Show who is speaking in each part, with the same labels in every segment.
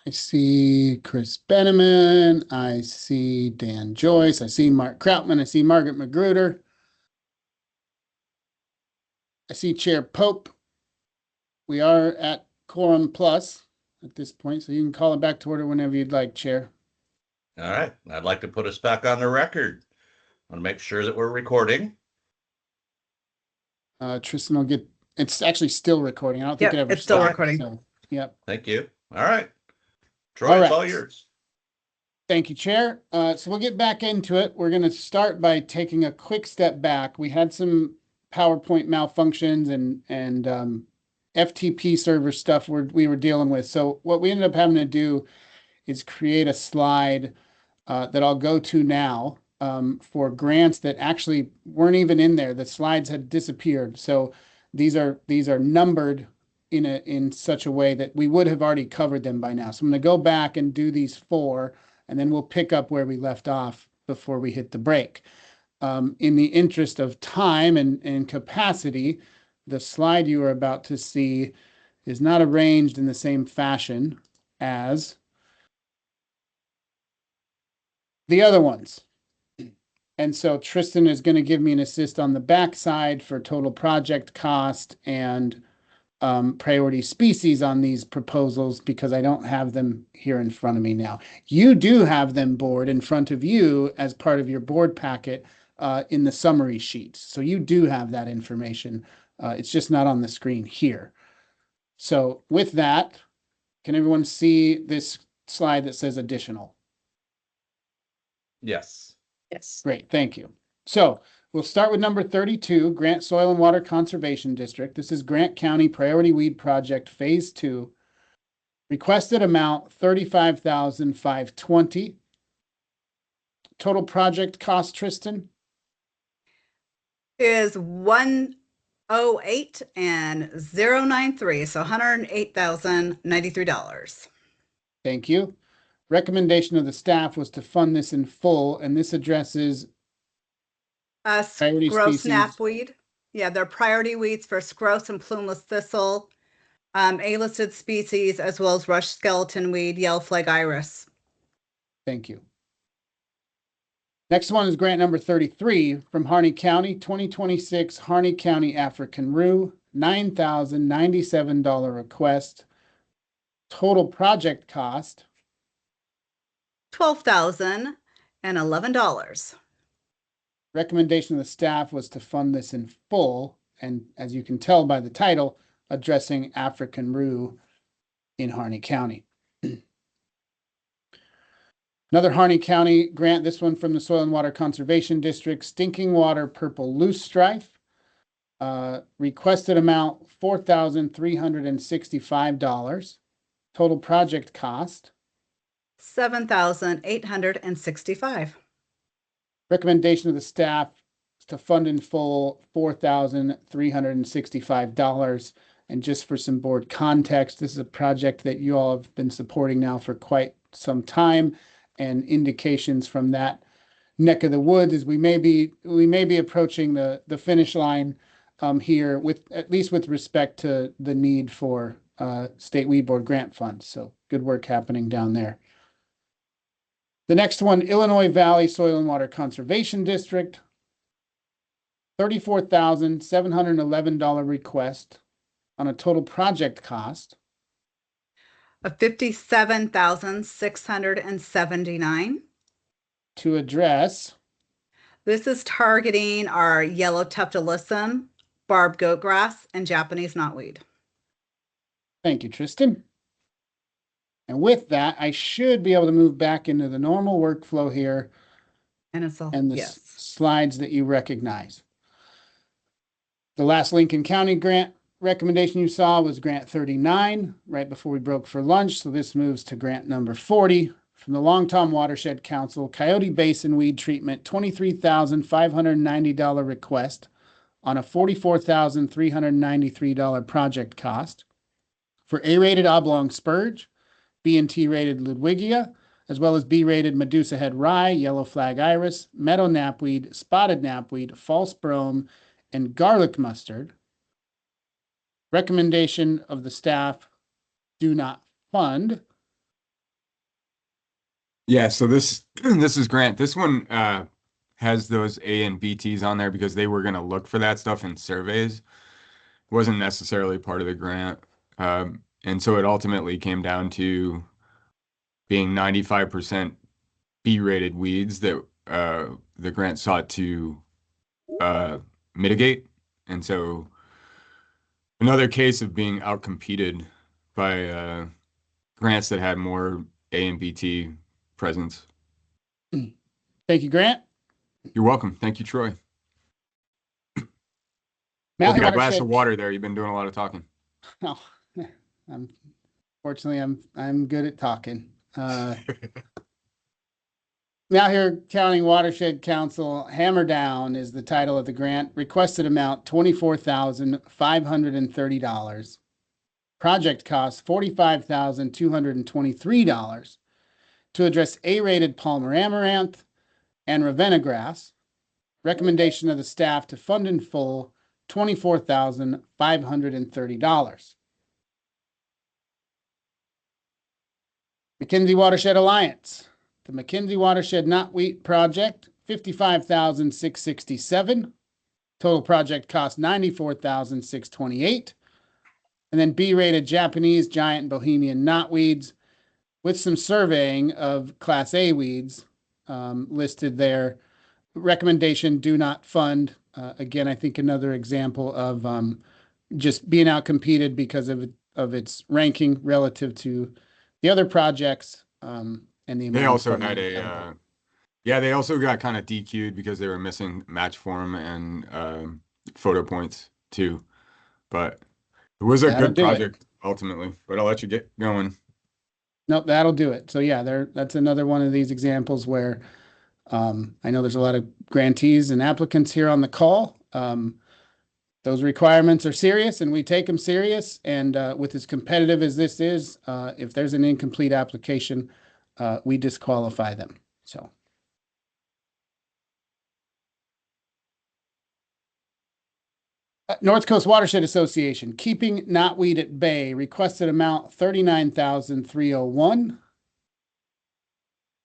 Speaker 1: I see Chris Benneman. I see Dan Joyce. I see Mark Krautman. I see Margaret Magruder. I see Chair Pope. We are at quorum plus at this point, so you can call it back to order whenever you'd like, Chair.
Speaker 2: All right. I'd like to put us back on the record. I want to make sure that we're recording.
Speaker 1: Tristan will get, it's actually still recording. I don't think it ever
Speaker 3: it's still
Speaker 1: stopped,
Speaker 3: recording.
Speaker 1: So, yep.
Speaker 2: Thank you. All right. Troy, it's all yours.
Speaker 1: Thank you, Chair. So we'll get back into it. We're going to start by taking a quick step back. We had some PowerPoint malfunctions and FTP server stuff we were dealing with. So what we ended up having to do is create a slide that I'll go to now for grants that actually weren't even in there. The slides had disappeared. So these are numbered in such a way that we would have already covered them by now. So I'm going to go back and do these 4, and then we'll pick up where we left off before we hit the break. In the interest of time and capacity, the slide you are about to see is not arranged in the same fashion as the other ones. And so Tristan is going to give me an assist on the backside for total project cost and priority species on these proposals, because I don't have them here in front of me now. You do have them, board, in front of you as part of your board packet in the summary sheets. So you do have that information. It's just not on the screen here. So with that, can everyone see this slide that says additional?
Speaker 2: Yes.
Speaker 3: Yes.
Speaker 1: Great, thank you. So we'll start with number 32, Grant Soil and Water Conservation District. This is Grant County Priority Weed Project Phase 2. Requested amount $35,520. Total project cost, Tristan?
Speaker 3: Is 108 and 093, so $108,093.
Speaker 1: Thank you. Recommendation of the staff was to fund this in full, and this addresses priority
Speaker 3: Gross
Speaker 1: species.
Speaker 3: snapweed. Yeah, they're priority weeds for scrose and plumeless thistle, A-listed species, as well as rush skeleton weed, yellow flag iris.
Speaker 1: Thank you. Next one is grant number 33 from Harney County, 2026 Harney County African Rue, $9,097 request. Total project cost
Speaker 3: $12,011.
Speaker 1: Recommendation of the staff was to fund this in full, and as you can tell by the title, addressing African Rue in Harney County. Another Harney County grant, this one from the Soil and Water Conservation District, Stinking Water Purple Loosestrife. Requested amount $4,365. Total project cost
Speaker 3: $7,865.
Speaker 1: Recommendation of the staff is to fund in full $4,365. And just for some board context, this is a project that you all have been supporting now for quite some time, and indications from that neck of the woods is we may be approaching the finish line here, with at least with respect to the need for state weed board grant funds. So good work happening down there. The next one, Illinois Valley Soil and Water Conservation District, $34,711 request on a total project cost
Speaker 3: of $57,679.
Speaker 1: to address.
Speaker 3: This is targeting our yellow tufted alyssum, barb goatgrass, and Japanese knotweed.
Speaker 1: Thank you, Tristan. And with that, I should be able to move back into the normal workflow here
Speaker 3: And it's all,
Speaker 1: and the
Speaker 3: yes.
Speaker 1: slides that you recognize. The last Lincoln County grant recommendation you saw was grant 39 right before we broke for lunch. So this moves to grant number 40 from the Long Tom Watershed Council, Coyote Basin Weed Treatment, $23,590 request on a $44,393 project cost for A-rated oblong spurge, B&T rated Ludwigia, as well as B-rated Medusa head rye, yellow flag iris, meadow knapweed, spotted knapweed, false brome, and garlic mustard. Recommendation of the staff, do not fund.
Speaker 4: Yeah, so this this is Grant. This one has those A and BTs on there because they were going to look for that stuff in surveys. It wasn't necessarily part of the grant. And so it ultimately came down to being 95% B-rated weeds that the grant sought to mitigate. And so another case of being outcompeted by grants that had more A and BT presence.
Speaker 1: Thank you, Grant.
Speaker 4: You're welcome. Thank you, Troy.
Speaker 1: Mount
Speaker 4: Got a glass
Speaker 1: Watershed-
Speaker 4: of water there. You've been doing a lot of talking.
Speaker 1: Oh, fortunately, I'm good at talking. Malheur County Watershed Council, Hammer Down is the title of the grant. Requested amount $24,530. Project cost $45,223 to address A-rated Palmer amaranth and Ravenna grass. Recommendation of the staff to fund in full $24,530. McKinsey Watershed Alliance. The McKinsey Watershed Knotweed Project, $55,667. Total project cost $94,628. And then B-rated Japanese giant and Bohemian knotweeds with some surveying of Class A weeds listed there. Recommendation, do not fund. Again, I think another example of just being outcompeted because of its ranking relative to the other projects. And the
Speaker 4: They
Speaker 1: amount
Speaker 4: also
Speaker 1: of
Speaker 4: had
Speaker 1: funding.
Speaker 4: they also got kind of DQ'd because they were missing match form and photo points too. But it was a
Speaker 1: That'll
Speaker 4: good
Speaker 1: do it.
Speaker 4: project ultimately, but I'll let you get going.
Speaker 1: Nope, that'll do it. So yeah, that's another one of these examples where I know there's a lot of grantees and applicants here on the call. Those requirements are serious and we take them serious. And with as competitive as this is, if there's an incomplete application, we disqualify them. So. North Coast Watershed Association, keeping knotweed at bay, requested amount $39,301.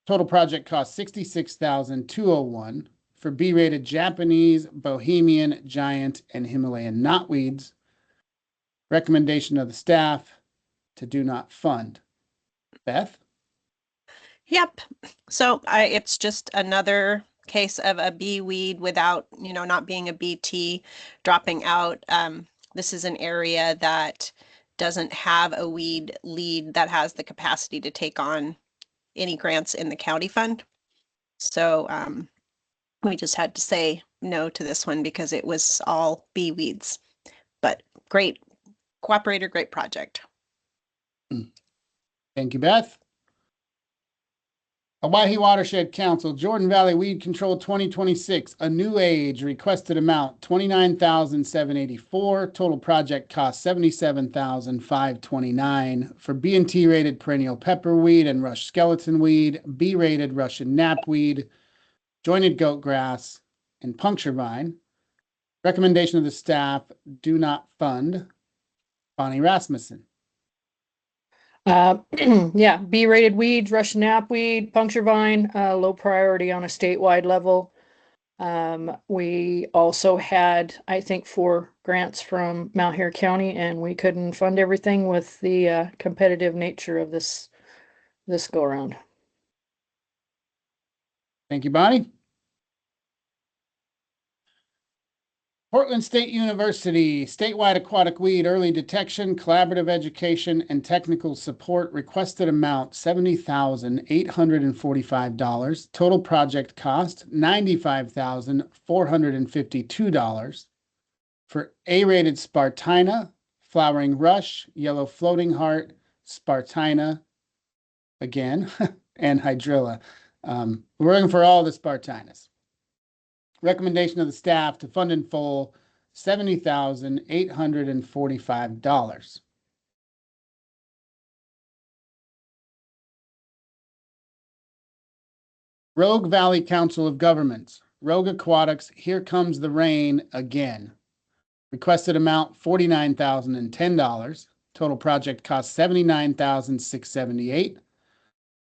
Speaker 1: Total project cost $66,201 for B-rated Japanese, Bohemian, giant, and Himalayan knotweeds. Recommendation of the staff to do not fund. Beth?
Speaker 5: Yep. So it's just another case of a bee weed without, not being a BT dropping out. This is an area that doesn't have a weed lead that has the capacity to take on any grants in the county fund. So we just had to say no to this one because it was all bee weeds. But great cooperator, great project.
Speaker 1: Thank you, Beth. Owyhee Watershed Council, Jordan Valley Weed Control 2026, a new age, requested amount $29,784. Total project cost $77,529 for B&T rated perennial pepperweed and rush skeleton weed, B rated Russian knapweed, jointed goat grass, and puncture vine. Recommendation of the staff, do not fund. Bonnie Rasmussen.
Speaker 6: Yeah, B-rated weeds, Russian knapweed, puncture vine, low priority on a statewide level. We also had, I think, 4 grants from Malheur County, and we couldn't fund everything with the competitive nature of this go around.
Speaker 1: Thank you, Bonnie. Portland State University, statewide aquatic weed, early detection, collaborative education, and technical support, requested amount $70,845. Total project cost $95,452 for A-rated Spartina, flowering rush, yellow floating heart, Spartina, again, and hydrilla. We're looking for all the Spartinas. Recommendation of the staff to fund in full $70,845. Rogue Valley Council of Governments, Rogue Aquatics, Here Comes the Rain Again. Requested amount $49,010. Total project cost $79,678.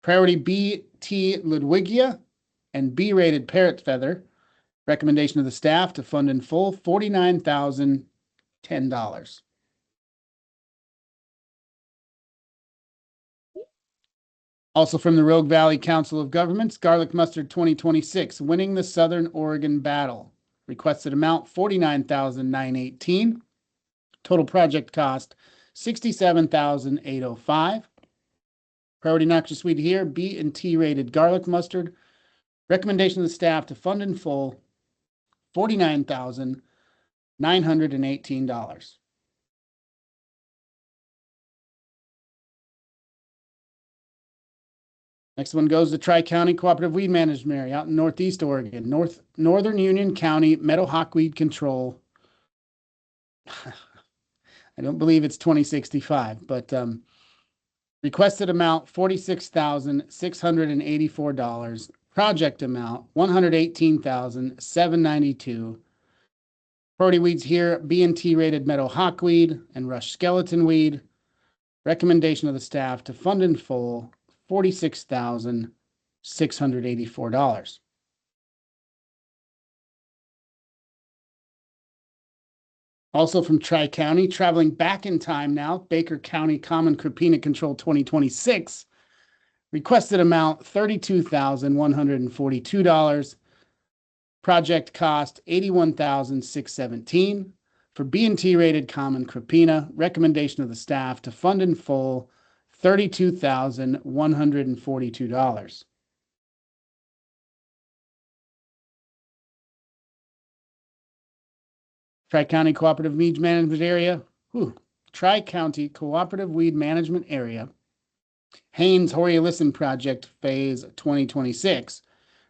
Speaker 1: Priority B.T. Ludwigia and B-rated Parrot Feather. Recommendation of the staff to fund in full $49,010. Also from the Rogue Valley Council of Governments, Garlic Mustard 2026, Winning the Southern Oregon Battle. Requested amount $49,918. Total project cost $67,805. Priority noxious weed here, B and T rated garlic mustard. Recommendation of the staff to fund in full $49,918. Next one goes to Tri-County Cooperative Weed Management Area out in Northeast Oregon, Northern Union County Meadow Hawkweed Control. I don't believe it's 2065, but requested amount $46,684. Project amount $118,792. Priority weeds here, B&T rated meadow hawkweed and rush skeleton weed. Recommendation of the staff to fund in full $46,684. Also from Tri-County, traveling back in time now, Baker County Common Crapina Control 2026. Requested amount $32,142. Project cost $81,617. For B&T rated Common Crapina, recommendation of the staff to fund in full $32,142. Tri-County Cooperative Weed Management Area. Tri-County Cooperative Weed Management Area. Haynes Horry-Ellison Project Phase 2026.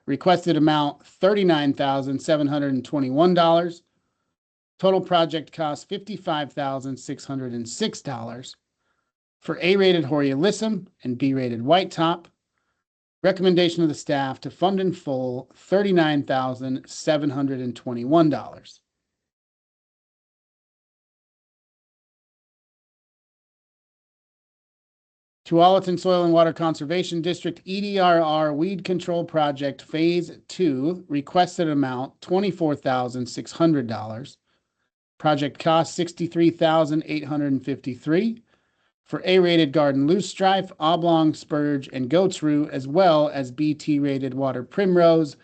Speaker 1: Requested amount $39,721. Total project cost $55,606. For A-rated Horry-Ellison and B-rated White Top. Recommendation of the staff to fund in full $39,721. Tualatin Soil and Water Conservation District EDRR Weed Control Project Phase 2, requested amount $24,600. Project cost $63,853. For A-rated garden loosestrife, oblong spurge, and goat's rue, as well as BT-rated water primrose,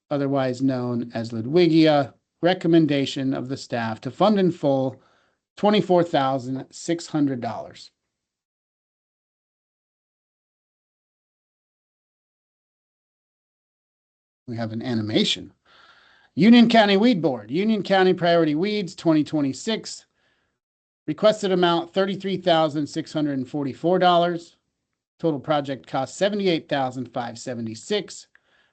Speaker 1: otherwise known as Ludwigia. Recommendation of the staff to fund in full $24,600. We have an animation. Union County Weed Board, Union County Priority Weeds 2026. Requested amount $33,644. Total project cost $78,576.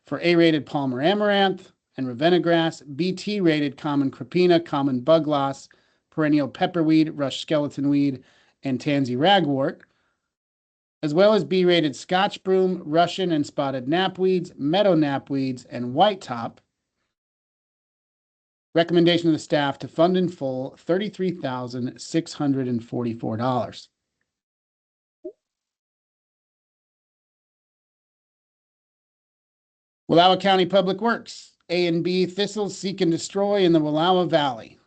Speaker 1: For A-rated Palmer Amaranth and Ravenna grass, BT rated Common Crapina, Common Bug Loss, Perennial Pepperweed, Rush Skeleton Weed, and Tansy Ragwort, as well as B-rated Scotch Broom, Russian and Spotted Knapweeds, Meadow Knapweeds, and White Top. Recommendation of the staff to fund in full $33,644. Wallowa County Public Works, A and B thistles seek and destroy in the Wallowa Valley.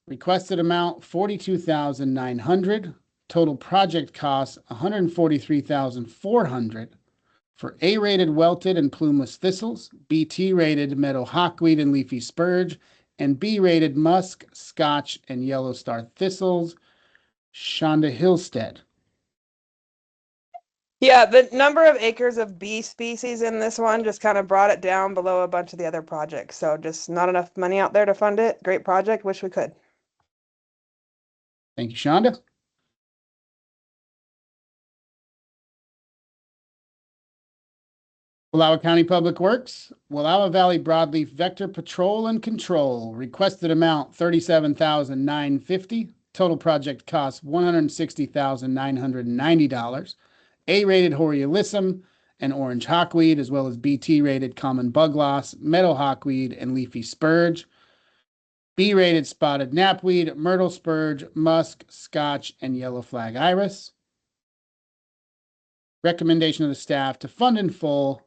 Speaker 1: Requested amount $42,900. Total project cost $143,400. For A-rated welted and plumeless thistles, BT-rated meadow hawkweed and leafy spurge, and B-rated musk, scotch, and yellow star thistles. Shonda Hillstead.
Speaker 7: Yeah, the number of acres of bee species in this one just kind of brought it down below a bunch of the other projects. So just not enough money out there to fund it. Great project. Wish we could.
Speaker 1: Thank you, Shonda. Wallowa County Public Works, Wallowa Valley Broadleaf Vector Patrol and Control. Requested amount $37,950. Total project cost $160,990. A-rated Horry-Ellison and orange hawkweed, as well as BT rated common bug loss, meadow hawkweed, and leafy spurge. B rated spotted knapweed, myrtle spurge, musk, scotch, and yellow flag iris. Recommendation of the staff to fund in full,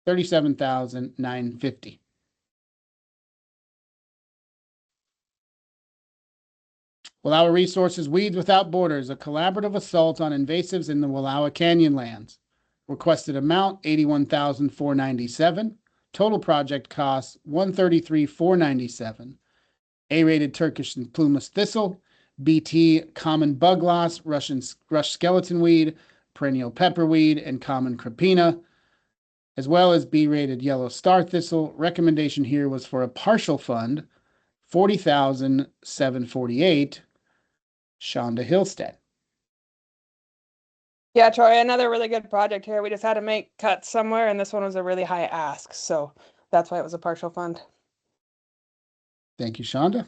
Speaker 1: $37,950. Wallowa Resources Weeds Without Borders, a collaborative assault on invasives in the Wallowa Canyon lands. Requested amount $81,497. Total project cost $133,497. A-rated Turkish and plumeless thistle, BT common bug loss, rush skeleton weed, perennial pepperweed, and common crepina, as well as B-rated yellow star thistle. Recommendation here was for a partial fund, $40,748. Shonda Hillstead.
Speaker 7: Yeah, Troy, another really good project here. We just had to make cuts somewhere, and this one was a really high ask, so that's why it was a partial fund.
Speaker 1: Thank you, Shonda.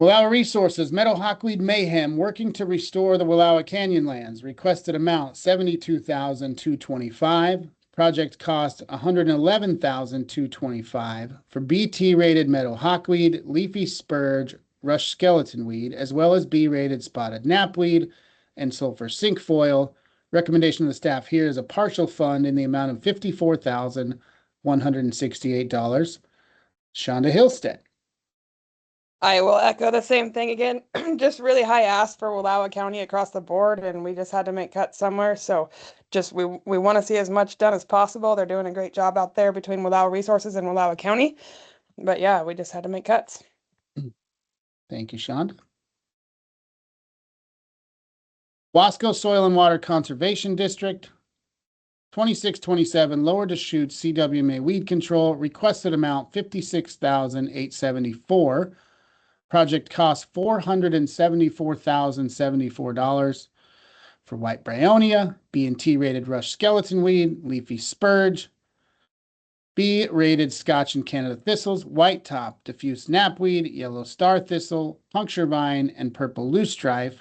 Speaker 1: Wallowa Resources, Meadow Hawkweed Mayhem, working to restore the Wallowa Canyon lands. Requested amount $72,225. Project cost $111,225 for BT rated meadow hawkweed, leafy spurge, rush skeleton weed, as well as B rated spotted knapweed and sulfur cinquefoil. Recommendation of the staff here is a partial fund in the amount of $54,168. Shonda Hillstead.
Speaker 7: I will echo the same thing again. Just really high ask for Wallowa County across the board, and we just had to make cuts somewhere. So just we want to see as much done as possible. They're doing a great job out there between Wallowa Resources and Wallowa County. But yeah, we just had to make cuts.
Speaker 1: Thank you, Shonda. Wasco Soil and Water Conservation District, 2627 Lower Deschutes CWMA Weed Control. Requested amount $56,874. Project cost $474,074 for white bryonia, B&T rated rush skeleton weed, leafy spurge, B rated Scotch and Canada thistles, white top, diffuse knapweed, yellow star thistle, puncture vine, and purple loosestrife.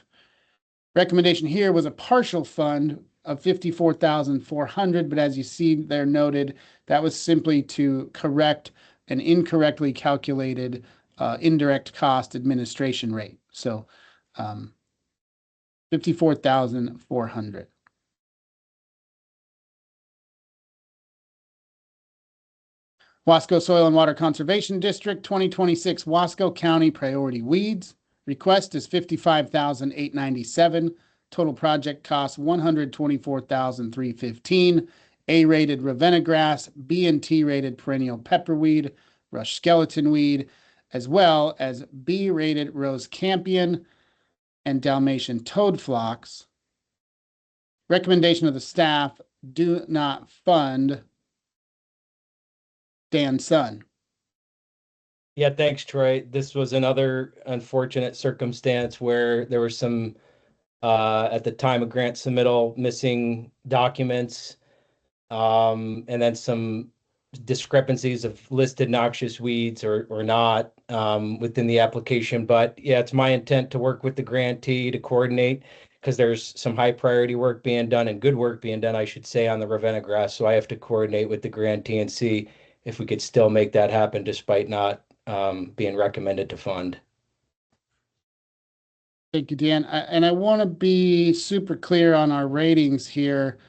Speaker 1: Recommendation here was a partial fund of $54,400, but as you see there noted, that was simply to correct an incorrectly calculated indirect cost administration rate. So $54,400. Wasco Soil and Water Conservation District, 2026 Wasco County Priority Weeds. Request is $55,897. Total project cost $124,315. A-rated Ravenna grass, B&T rated perennial pepperweed, rush skeleton weed, as well as B-rated rose campion and Dalmatian toad phlox. Recommendation of the staff, do not fund. Dan Sun.
Speaker 8: Yeah, thanks, Troy. This was another unfortunate circumstance where there were some, at the time of grant submittal, missing documents, and then some discrepancies of listed noxious weeds or not within the application. But yeah, it's my intent to work with the grantee to coordinate, because there's some high priority work being done and good work being done, I should say, on the Ravenna grass. So I have to coordinate with the grantee and see if we could still make that happen despite not being recommended to fund.
Speaker 1: Thank you, Dan. And I want to be super clear on our ratings here.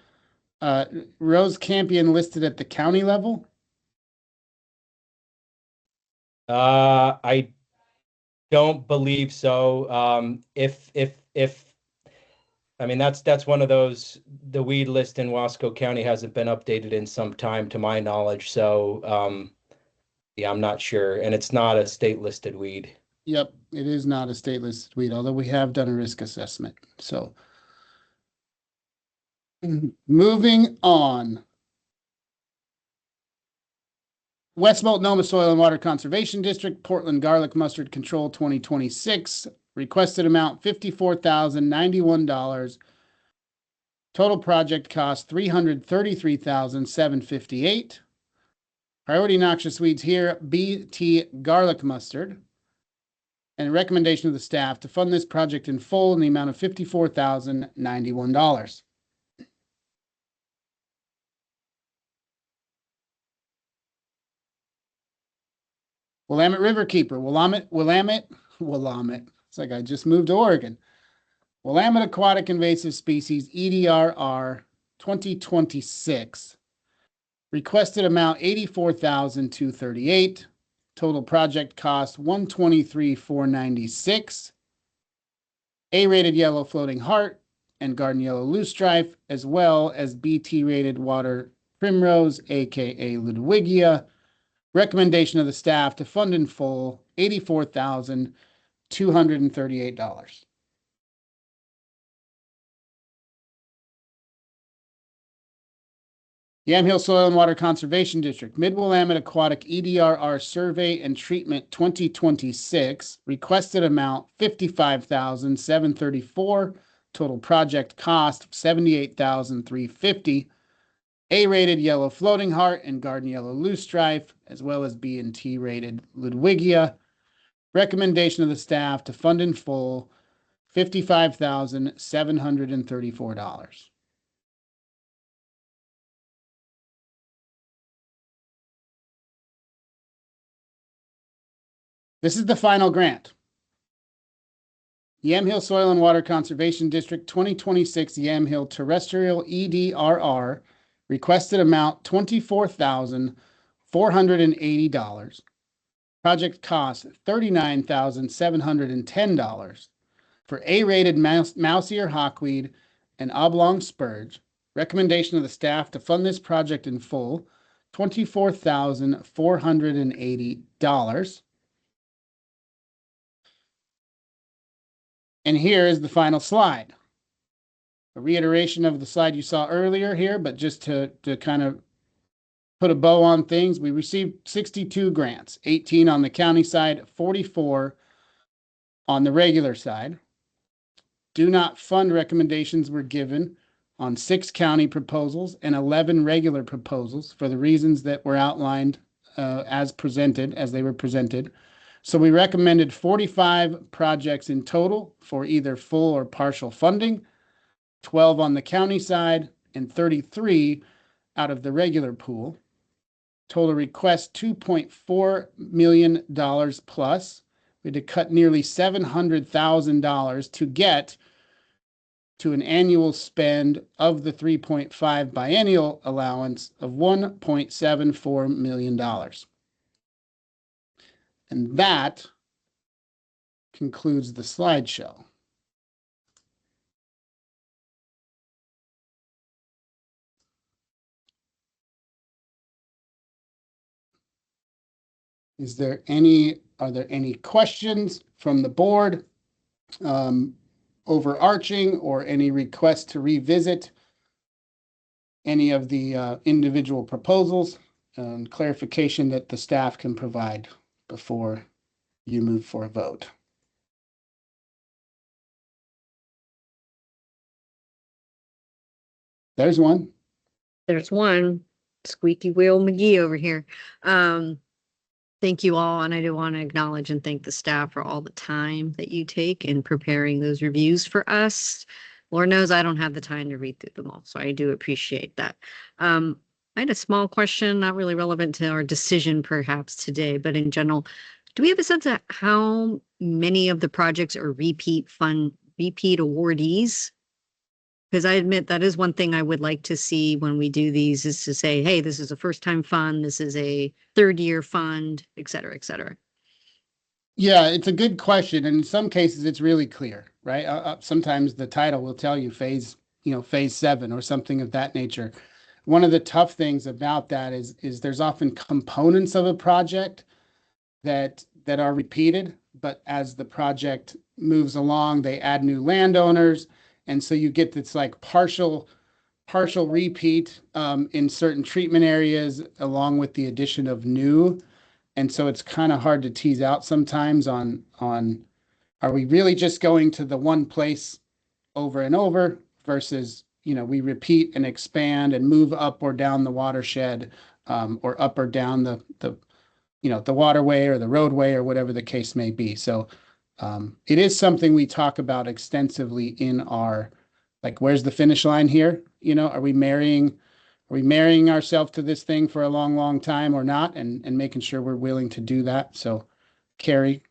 Speaker 1: Rose Campion listed at the county level?
Speaker 8: I don't believe so. If I mean, that's one of those, the weed list in Wasco County hasn't been updated in some time to my knowledge. So yeah, I'm not sure. And it's not a state listed weed.
Speaker 1: Yep, it is not a state listed weed, although we have done a risk assessment. So moving on. West Multnomah Soil and Water Conservation District, Portland Garlic Mustard Control 2026. Requested amount $54,091. Total project cost $333,758. Priority noxious weeds here, BT garlic mustard. And recommendation of the staff to fund this project in full in the amount of $54,091. Willamette Riverkeeper, Willamette. It's like I just moved to Oregon. Willamette Aquatic Invasive Species, EDRR 2026. Requested amount $84,238. Total project cost $123,496. A-rated yellow floating heart and garden yellow loosestrife, as well as BT-rated water primrose, aka Ludwigia. Recommendation of the staff to fund in full $84,238. Yamhill Soil and Water Conservation District, Mid-Willamette Aquatic EDRR Survey and Treatment 2026. Requested amount $55,734. Total project cost $78,350. A-rated yellow floating heart and garden yellow loosestrife, as well as B and T rated Ludwigia. Recommendation of the staff to fund in full $55,734. This is the final grant. Yamhill Soil and Water Conservation District 2026 Yamhill Terrestrial EDRR. Requested amount $24,480. Project cost $39,710 for A-rated mouse ear hawkweed and oblong spurge. Recommendation of the staff to fund this project in full, $24,480. And here is the final slide. A reiteration of the slide you saw earlier here, but just to kind of put a bow on things, we received 62 grants, 18 on the county side, 44 on the regular side. Do not fund recommendations were given on 6 county proposals and 11 regular proposals for the reasons that were outlined as they were presented. So we recommended 45 projects in total for either full or partial funding, 12 on the county side, and 33 out of the regular pool. Total request $2.4 million plus. We had to cut nearly $700,000 to get to an annual spend of the 3.5 biennial allowance of $1.74 million. And that concludes the slideshow. Are there any questions from the board, overarching, or any requests to revisit any of the individual proposals and clarification that the staff can provide before you move for a vote? There's one.
Speaker 9: There's one. Squeaky wheel McGee over here. Thank you all, and I do want to acknowledge and thank the staff for all the time that you take in preparing those reviews for us. Lord knows I don't have the time to read through them all, so I do appreciate that. I had a small question, not really relevant to our decision perhaps today, but in general, do we have a sense of how many of the projects are repeat awardees? Because I admit that is one thing I would like to see when we do these, is to say, hey, this is a first-time fund, this is a third-year fund, et cetera, et cetera.
Speaker 1: Yeah, it's a good question. And in some cases, it's really clear, right? Sometimes the title will tell you phase 7 or something of that nature. One of the tough things about that is there's often components of a project that are repeated, but as the project moves along, they add new landowners. And so you get this like partial repeat in certain treatment areas, along with the addition of new. And so it's kind of hard to tease out sometimes on are we really just going to the one place over and over versus, we repeat and expand and move up or down the watershed, or up or down the waterway or the roadway or whatever the case may be. So it is something we talk about extensively in our, like, where's the finish line here? Are we marrying we marrying ourselves to this thing for a long, long time or not? And making sure we're willing to do that. So Carrie,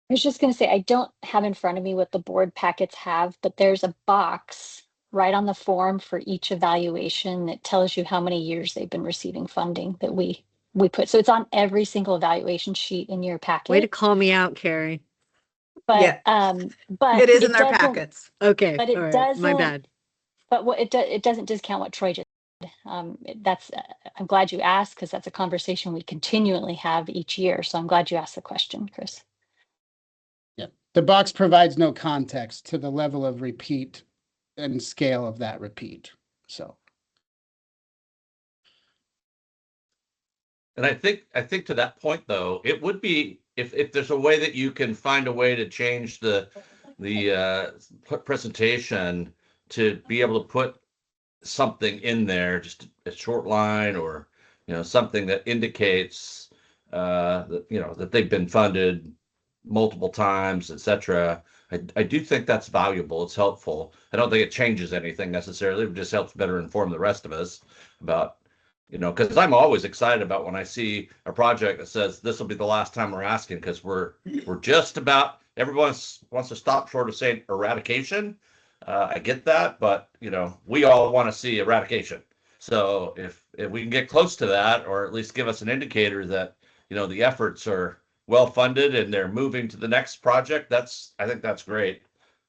Speaker 10: I was just going to say, I don't have in front of me what the board packets have, but there's a box right on the form for each evaluation that tells you how many years they've been receiving funding that we put. So it's on every single evaluation sheet in your packet.
Speaker 9: Way to call me out, Carrie.
Speaker 10: But but
Speaker 3: It is in their
Speaker 10: doesn't-
Speaker 3: packets.
Speaker 9: Okay,
Speaker 10: But it
Speaker 9: all right, my
Speaker 10: doesn't-
Speaker 9: bad.
Speaker 10: But what it doesn't discount what Troy just did. That's I'm glad you asked, because that's a conversation we continually have each year. So I'm glad you asked the question, Chris.
Speaker 1: the box provides no context to the level of repeat and scale of that repeat. So
Speaker 2: And I think to that point though, it would be if there's a way that you can find a way to change the presentation to be able to put something in there, just a short line or something that indicates that that they've been funded multiple times, etc. I do think that's valuable. It's helpful. I don't think it changes anything necessarily. It just helps better inform the rest of us about because I'm always excited about when I see a project that says this will be the last time we're asking, because we're just about, everyone wants to stop short of saying eradication. I get that, but we all want to see eradication. So if we can get close to that, or at least give us an indicator that the efforts are well funded and they're moving to the next project, I think that's great.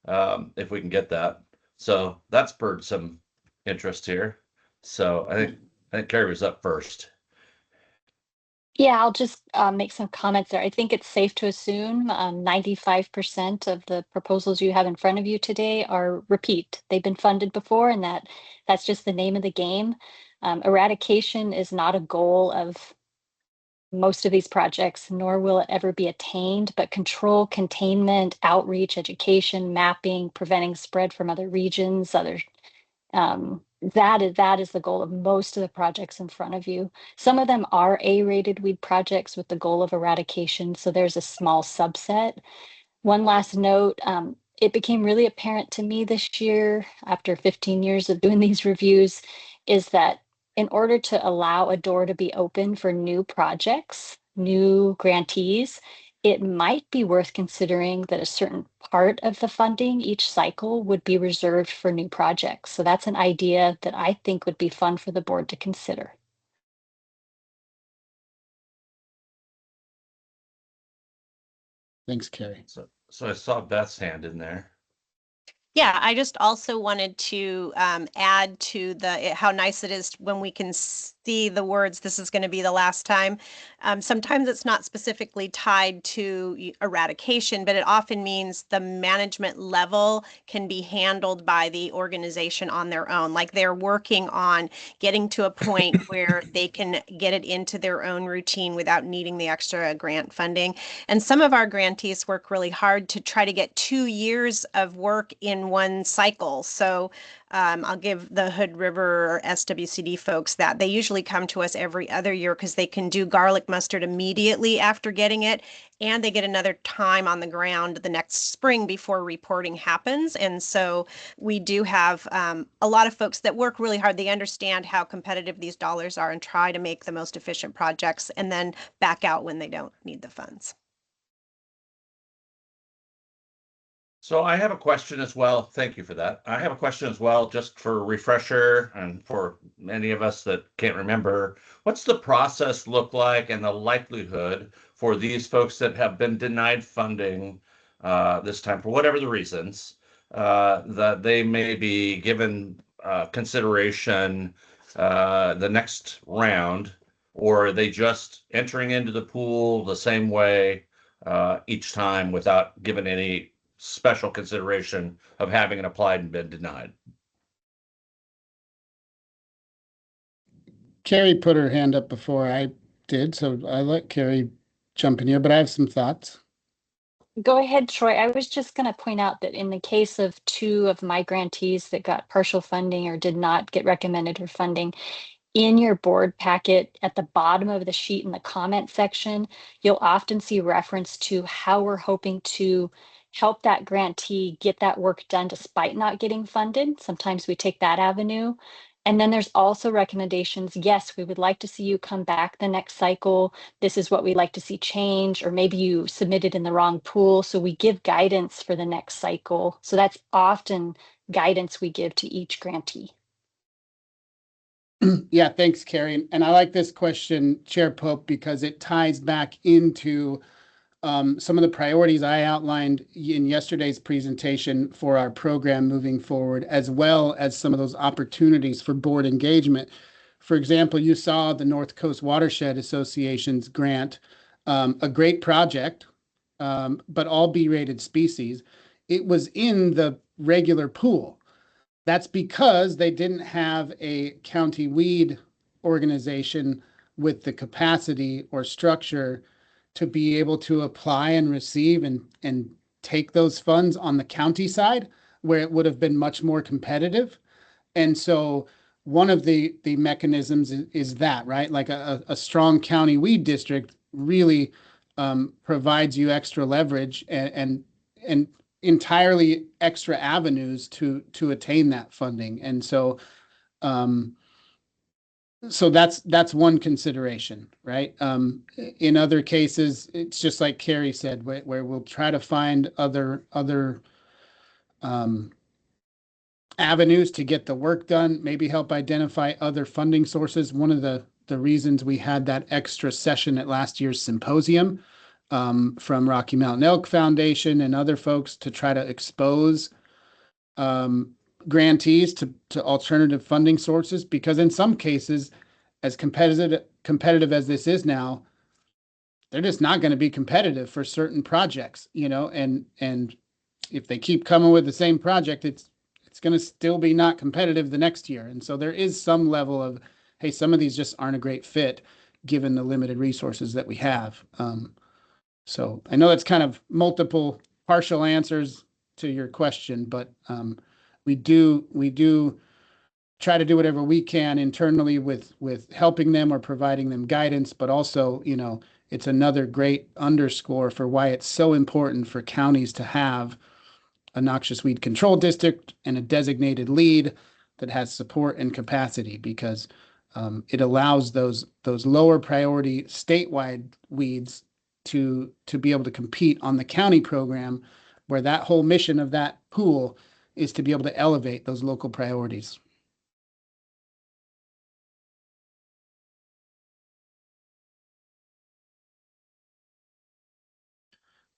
Speaker 2: If we can get that, so that's spurred some interest here. So I think Carrie was up first.
Speaker 10: Yeah, I'll just make some comments there. I think it's safe to assume 95% of the proposals you have in front of you today are repeat. They've been funded before, and that's just the name of the game. Eradication is not a goal of most of these projects, nor will it ever be attained, but control, containment, outreach, education, mapping, preventing spread from other regions, that is the goal of most of the projects in front of you. Some of them are A-rated weed projects with the goal of eradication, so there's a small subset. One last note, it became really apparent to me this year, after 15 years of doing these reviews, is that in order to allow a door to be open for new projects, new grantees, it might be worth considering that a certain part of the funding each cycle would be reserved for new projects. So that's an idea that I think would be fun for the board to consider.
Speaker 1: thanks, Carrie.
Speaker 2: So I saw Beth's hand in there.
Speaker 5: Yeah, I just also wanted to add to how nice it is when we can see the words, this is going to be the last time. Sometimes it's not specifically tied to eradication, but it often means the management level can be handled by the organization on their own. Like they're working on getting to a point where they can get it into their own routine without needing the extra grant funding. And some of our grantees work really hard to try to get 2 years of work in one cycle. So I'll give the Hood River or SWCD folks that. They usually come to us every other year because they can do garlic mustard immediately after getting it, and they get another time on the ground the next spring before reporting happens. And so we do have a lot of folks that work really hard. They understand how competitive these dollars are and try to make the most efficient projects and then back out when they don't need the funds.
Speaker 2: So I have a question as well. Thank you for that. I have a question as well, just for a refresher and for many of us that can't remember. What's the process look like and the likelihood for these folks that have been denied funding this time for whatever the reasons, that they may be given consideration the next round, or are they just entering into the pool the same way each time without giving any special consideration of having applied and been denied?
Speaker 1: Carrie put her hand up before I did, so I let Carrie jump in here, but I have some thoughts.
Speaker 10: Go ahead, Troy. I was just going to point out that in the case of 2 of my grantees that got partial funding or did not get recommended for funding, in your board packet at the bottom of the sheet in the comment section, you'll often see reference to how we're hoping to help that grantee get that work done despite not getting funded. Sometimes we take that avenue. And then there's also recommendations. Yes, we would like to see you come back the next cycle. This is what we'd like to see change, or maybe you submitted in the wrong pool. So we give guidance for the next cycle. So that's often guidance we give to each grantee.
Speaker 1: Yeah, thanks, Carrie. And I like this question, Chair Pope, because it ties back into some of the priorities I outlined in yesterday's presentation for our program moving forward, as well as some of those opportunities for board engagement. For example, you saw the North Coast Watershed Association's grant, a great project, but all B-rated species. It was in the regular pool. That's because they didn't have a county weed organization with the capacity or structure to be able to apply and receive and take those funds on the county side, where it would have been much more competitive. And so one of the mechanisms is that, right? Like a strong county weed district really provides you extra leverage and entirely extra avenues to attain that funding. And so so that's one consideration, right? In other cases, it's just like Carrie said, where we'll try to find other avenues to get the work done, maybe help identify other funding sources. One of the reasons we had that extra session at last year's symposium from Rocky Mountain Elk Foundation and other folks to try to expose grantees to alternative funding sources, because in some cases, as competitive as this is now, they're just not going to be competitive for certain projects, you know, and if they keep coming with the same project, it's going to still be not competitive the next year. And so there is some level of, hey, some of these just aren't a great fit given the limited resources that we have. So I know that's kind of multiple partial answers to your question, but we do try to do whatever we can internally with helping them or providing them guidance, but also, you know, it's another great underscore for why it's so important for counties to have a noxious weed control district and a designated lead that has support and capacity, because it allows those lower priority statewide weeds to be able to compete on the county program, where that whole mission of that pool is to be able to elevate those local priorities.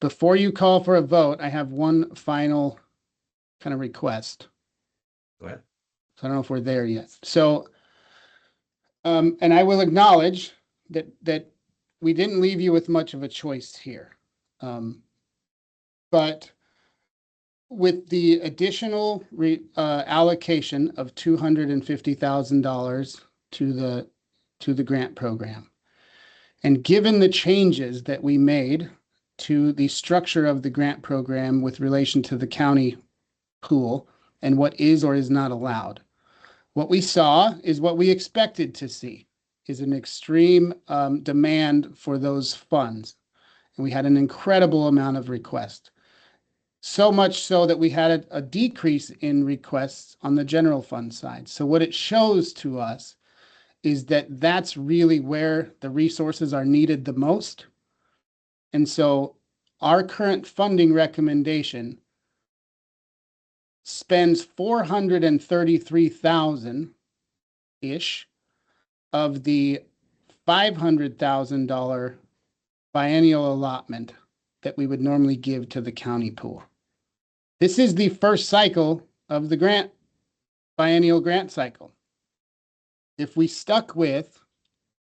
Speaker 1: Before you call for a vote, I have one final kind of request.
Speaker 2: Go ahead.
Speaker 1: So I don't know if we're there yet. So, and I will acknowledge that we didn't leave you with much of a choice here. But with the additional allocation of $250,000 to the grant program, and given the changes that we made to the structure of the grant program with relation to the county pool and what is or is not allowed, what we saw is what we expected to see, is an extreme demand for those funds. And we had an incredible amount of requests. So much so that we had a decrease in requests on the general fund side. So what it shows to us is that that's really where the resources are needed the most. And so our current funding recommendation spends $433,000-ish of the $500,000 biennial allotment that we would normally give to the county pool. This is the first cycle of the biennial grant cycle. If we stuck with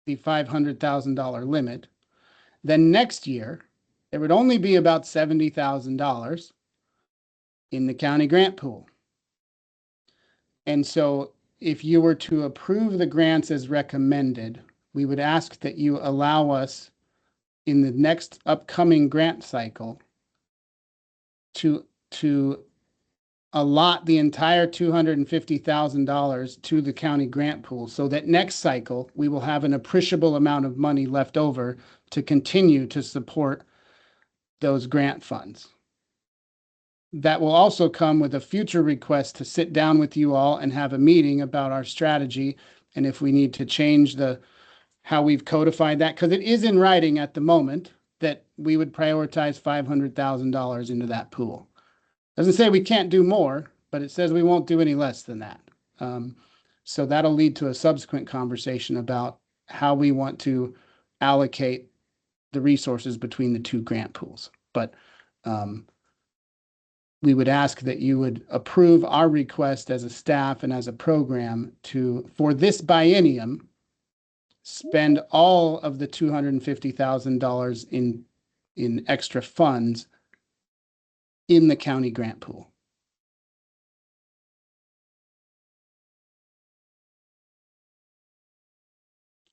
Speaker 1: the $500,000 limit, then next year there would only be about $70,000 in the county grant pool. And so if you were to approve the grants as recommended, we would ask that you allow us in the next upcoming grant cycle to allot the entire $250,000 to the county grant pool, so that next cycle we will have an appreciable amount of money left over to continue to support those grant funds. that will also come with a future request to sit down with you all and have a meeting about our strategy. And if we need to change how we've codified that, because it is in writing at the moment that we would prioritize $500,000 into that pool. Doesn't say we can't do more, but it says we won't do any less than that. So that'll lead to a subsequent conversation about how we want to allocate the resources between the two grant pools. But we would ask that you would approve our request as a staff and as a program for this biennium, spend all of the $250,000 in extra funds in the county grant pool.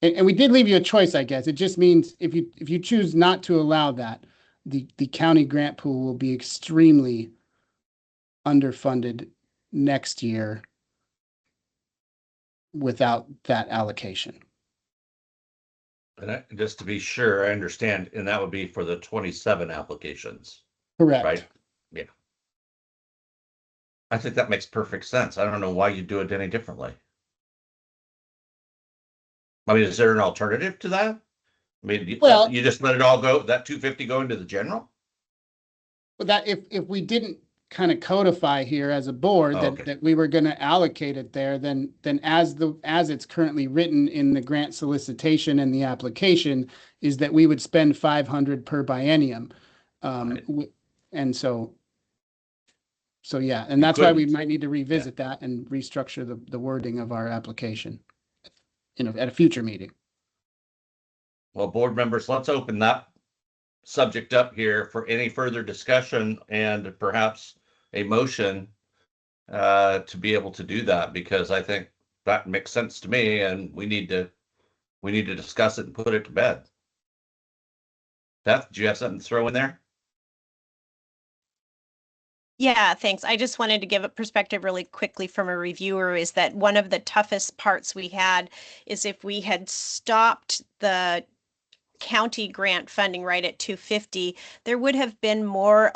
Speaker 1: And we did leave you a choice, I guess. It just means if you choose not to allow that, the county grant pool will be extremely underfunded next year without that allocation.
Speaker 2: And just to be sure, I understand, and that would be for the 27 applications,
Speaker 1: Correct.
Speaker 2: right? Yeah. I think that makes perfect sense. I don't know why you do it any differently. I mean, is there an alternative to that? I mean,
Speaker 1: Well-
Speaker 2: you just let it all go, that 250 go into the general?
Speaker 1: But that if we didn't kind of codify here as a board that,
Speaker 2: Okay.
Speaker 1: that we were going to allocate it there, then as it's currently written in the grant solicitation and the application is that we would spend 500 per biennium.
Speaker 2: Right.
Speaker 1: And so yeah, and
Speaker 2: You
Speaker 1: that's why we
Speaker 2: couldn't.
Speaker 1: might need to revisit that and restructure the wording of our application, at a future meeting.
Speaker 2: Well, board members, let's open that subject up here for any further discussion and perhaps a motion to be able to do that, because I think that makes sense to me, and we need to discuss it and put it to bed. Beth, do you have something to throw in there?
Speaker 5: Yeah, thanks. I just wanted to give a perspective really quickly from a reviewer is that one of the toughest parts we had is if we had stopped the county grant funding right at 250, there would have been more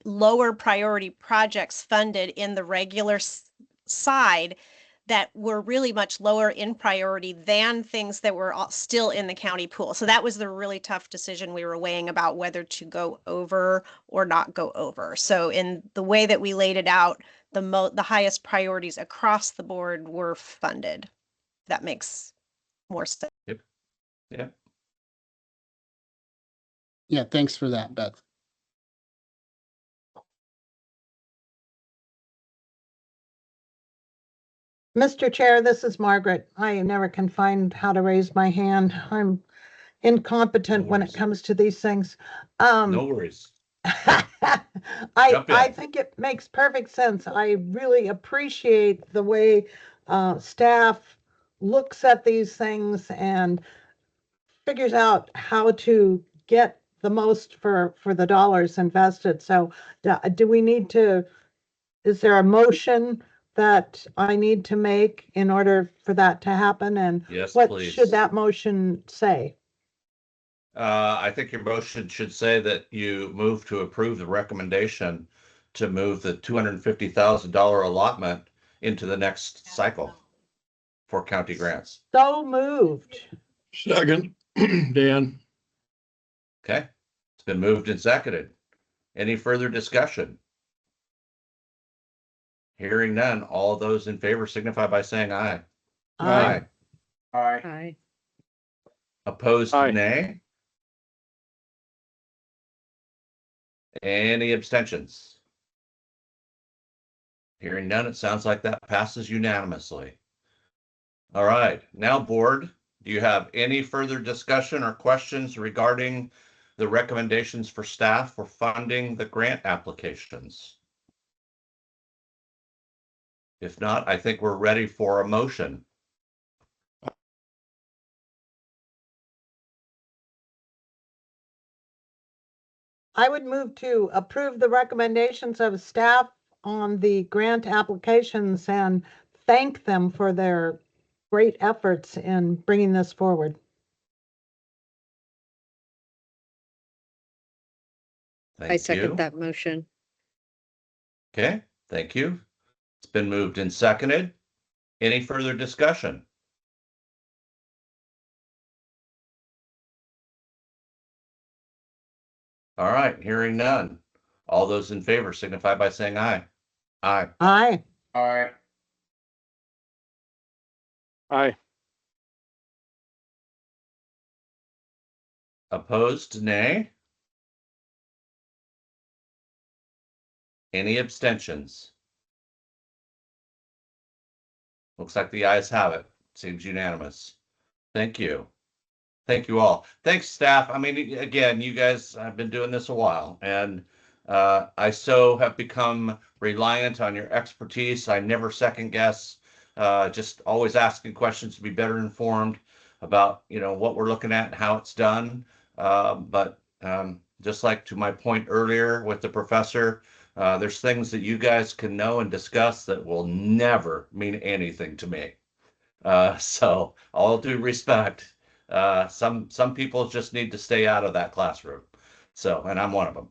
Speaker 5: lower priority projects funded in the regular side that were really much lower in priority than things that were still in the county pool. So that was the really tough decision we were weighing about whether to go over or not go over. So in the way that we laid it out, the highest priorities across the board were funded. That makes more sense.
Speaker 2: Yeah.
Speaker 1: Yeah, thanks for that, Beth.
Speaker 11: Mr. Chair, this is Margaret. I never can find how to raise my hand. I'm incompetent
Speaker 2: No
Speaker 11: when it
Speaker 2: worries.
Speaker 11: comes to these things.
Speaker 2: No worries. Jump in.
Speaker 11: I think it makes perfect sense. I really appreciate the way staff looks at these things and figures out how to get the most for the dollars invested. So do we need to, is there a motion that I need to make in order for that to happen? And
Speaker 2: Yes,
Speaker 11: what
Speaker 2: please.
Speaker 11: should that motion say?
Speaker 2: I think your motion should say that you move to approve the recommendation to move the $250,000 allotment into the next cycle for county grants.
Speaker 11: So moved.
Speaker 12: Second, Dan.
Speaker 2: Okay, it's been moved and seconded. Any further discussion? Hearing none, all those in favor signify by saying aye.
Speaker 11: Aye.
Speaker 6: Aye.
Speaker 2: Opposed,
Speaker 12: Aye.
Speaker 2: nay? Any abstentions? Hearing none, it sounds like that passes unanimously. All right, now board, do you have any further discussion or questions regarding the recommendations for staff for funding the grant applications? If not, I think we're ready for a motion.
Speaker 11: I would move to approve the recommendations of staff on the grant applications and thank them for their great efforts in bringing this forward.
Speaker 9: I
Speaker 2: Thank
Speaker 9: second
Speaker 2: you.
Speaker 9: that motion.
Speaker 2: Okay, thank you. It's been moved and seconded. Any further discussion? All right, hearing none. All those in favor signify by saying aye. Aye.
Speaker 11: Aye.
Speaker 2: Aye.
Speaker 12: Aye.
Speaker 2: Opposed, nay. Any abstentions? Looks like the ayes have it. Seems unanimous. Thank you. Thank you all. Thanks, staff. I mean, again, you guys have been doing this a while, and I so have become reliant on your expertise. I never second guess, just always asking questions to be better informed about, what we're looking at and how it's done. But just like to my point earlier with the professor, there's things that you guys can know and discuss that will never mean anything to me. So all due respect, some people just need to stay out of that classroom. So, and I'm one of them.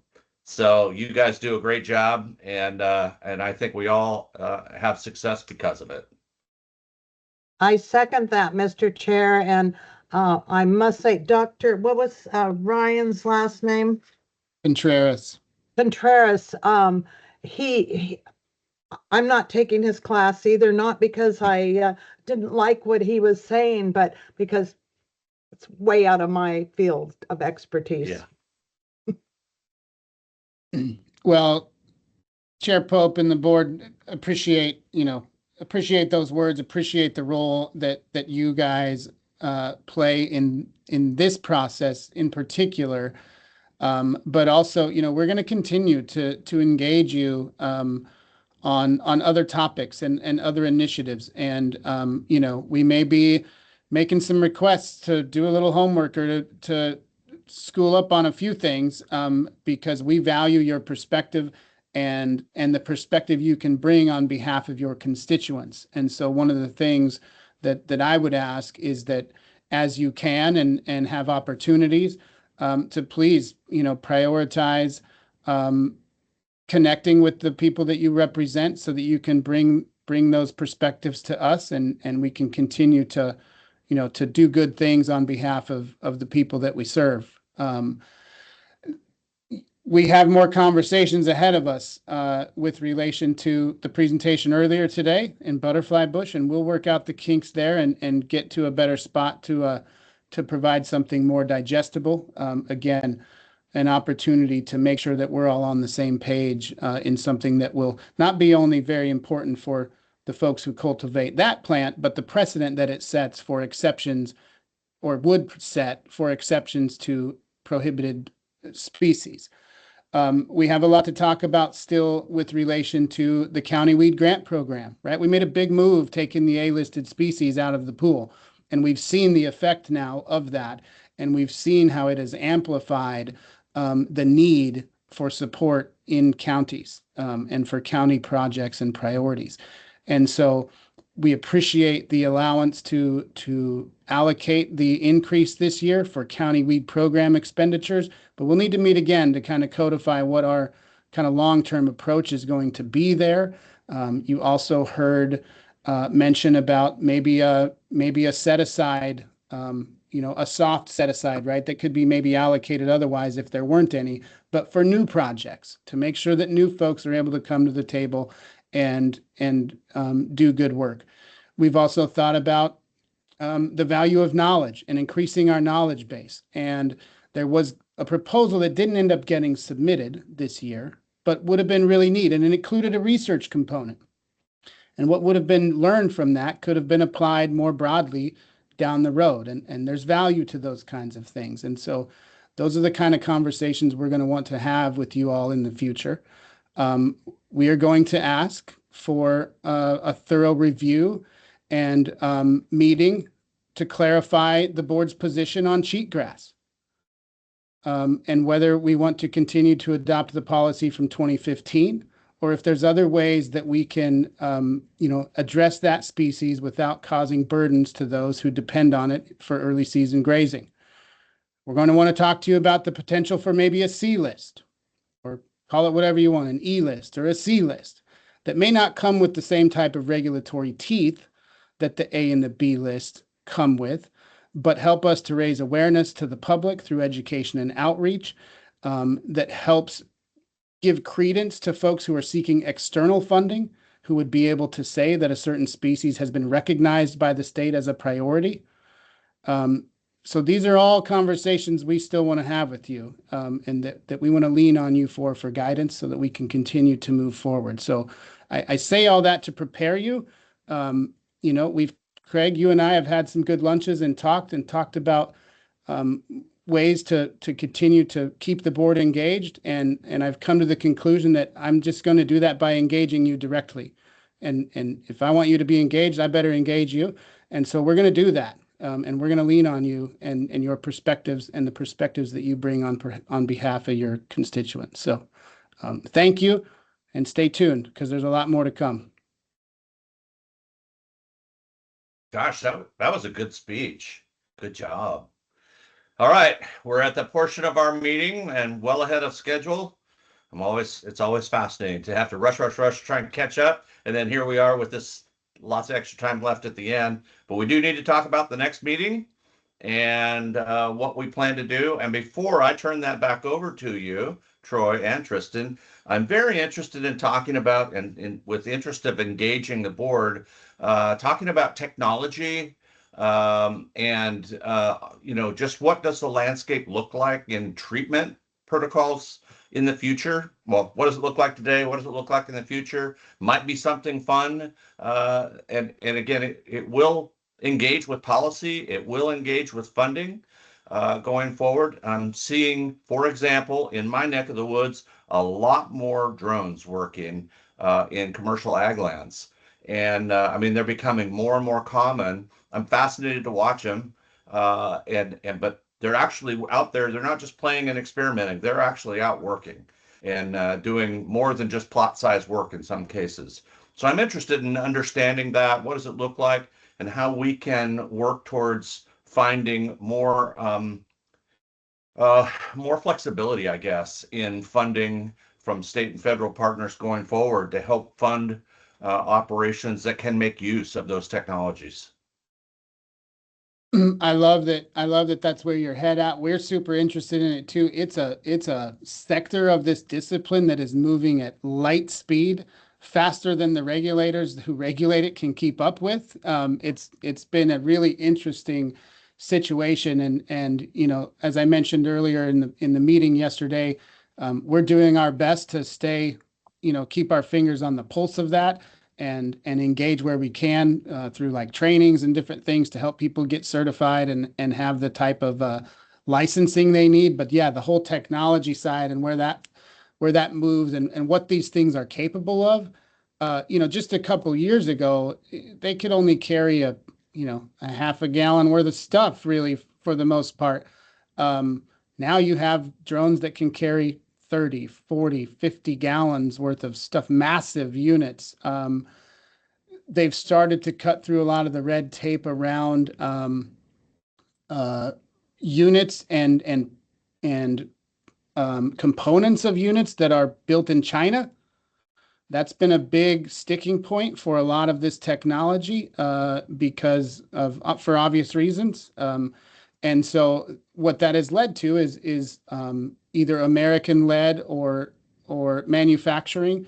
Speaker 2: So you guys do a great job, and I think we all have success because of it.
Speaker 11: I second that, Mr. Chair, and I must say, what was Ryan's last name?
Speaker 1: Contreras.
Speaker 11: Contreras. He I'm not taking his class either, not because I didn't like what he was saying, but because it's way out of my field of expertise.
Speaker 2: Yeah.
Speaker 1: Well, Chair Pope and the board appreciate those words, appreciate the role that you guys play in this process in particular. But also, we're going to continue to engage you on other topics and other initiatives. And, we may be making some requests to do a little homework or to school up on a few things, because we value your perspective and the perspective you can bring on behalf of your constituents. And so one of the things that I would ask is that as you can and have opportunities, to please, prioritize connecting with the people that you represent so that you can bring those perspectives to us, and we can continue to do good things on behalf of the people that we serve. We have more conversations ahead of us with relation to the presentation earlier today in Butterfly Bush, and we'll work out the kinks there and get to a better spot to provide something more digestible. Again, an opportunity to make sure that we're all on the same page in something that will not be only very important for the folks who cultivate that plant, but the precedent that it sets for exceptions, or would set for exceptions to prohibited species. We have a lot to talk about still with relation to the county weed grant program, right? We made a big move taking the A-listed species out of the pool, and we've seen the effect now of that, and we've seen how it has amplified the need for support in counties and for county projects and priorities. And so we appreciate the allowance to allocate the increase this year for county weed program expenditures, but we'll need to meet again to kind of codify what our kind of long-term approach is going to be there. You also heard mention about maybe a set aside, a soft set aside, right? That could be maybe allocated otherwise if there weren't any, but for new projects to make sure that new folks are able to come to the table and do good work. We've also thought about the value of knowledge and increasing our knowledge base. And there was a proposal that didn't end up getting submitted this year, but would have been really neat. And it included a research component. And what would have been learned from that could have been applied more broadly down the road. And there's value to those kinds of things. And so those are the kind of conversations we're going to want to have with you all in the future. We are going to ask for a thorough review and meeting to clarify the board's position on cheatgrass, and whether we want to continue to adopt the policy from 2015, or if there's other ways that we can, address that species without causing burdens to those who depend on it for early season grazing. We're going to want to talk to you about the potential for maybe a C list, or call it whatever you want, an E list or a C list, that may not come with the same type of regulatory teeth that the A and the B list come with, but help us to raise awareness to the public through education and outreach, that helps give credence to folks who are seeking external funding, who would be able to say that a certain species has been recognized by the state as a priority. So these are all conversations we still want to have with you, and that we want to lean on you for guidance so that we can continue to move forward. So I say all that to prepare you. You know, Craig, you and I have had some good lunches and talked about ways to continue to keep the board engaged. And I've come to the conclusion that I'm just going to do that by engaging you directly. And if I want you to be engaged, I better engage you. And so we're going to do that. And we're going to lean on you and your perspectives and the perspectives that you bring on behalf of your constituents. So thank you, and stay tuned because there's a lot more to come.
Speaker 2: Gosh, that was a good speech. Good job. All right, we're at the portion of our meeting and well ahead of schedule. It's always fascinating to have to rush, try and catch up. And then here we are with this lots of extra time left at the end. But we do need to talk about the next meeting and what we plan to do. And before I turn that back over to you, Troy and Tristan, I'm very interested in talking about, and with the interest of engaging the board, talking about technology and you know, just what does the landscape look like in treatment protocols in the future? Well, what does it look like today? What does it look like in the future? Might be something fun. And again, it will engage with policy. It will engage with funding going forward. I'm seeing, for example, in my neck of the woods, a lot more drones working in commercial ag lands. And I mean, they're becoming more and more common. I'm fascinated to watch them. But they're actually out there. They're not just playing and experimenting. They're actually out working and doing more than just plot size work in some cases. So I'm interested in understanding that. What does it look like, and how we can work towards finding more flexibility, I guess, in funding from state and federal partners going forward to help fund operations that can make use of those technologies.
Speaker 1: I love that that's where your head at. We're super interested in it too. It's a sector of this discipline that is moving at light speed, faster than the regulators who regulate it can keep up with. It's been a really interesting situation, and you know, as I mentioned earlier in the meeting yesterday, we're doing our best to stay, you know, keep our fingers on the pulse of that. And engage where we can through like trainings and different things to help people get certified and have the type of licensing they need. But yeah, the whole technology side and where that moves and what these things are capable of. You know, just a couple years ago, they could only carry a half a gallon worth of stuff, really, for the most part. Now you have drones that can carry 30, 40, 50 gallons worth of stuff, massive units. They've started to cut through a lot of the red tape around units and components of units that are built in China. That's been a big sticking point for a lot of this technology because of for obvious reasons. And so what that has led to is either American-led or manufacturing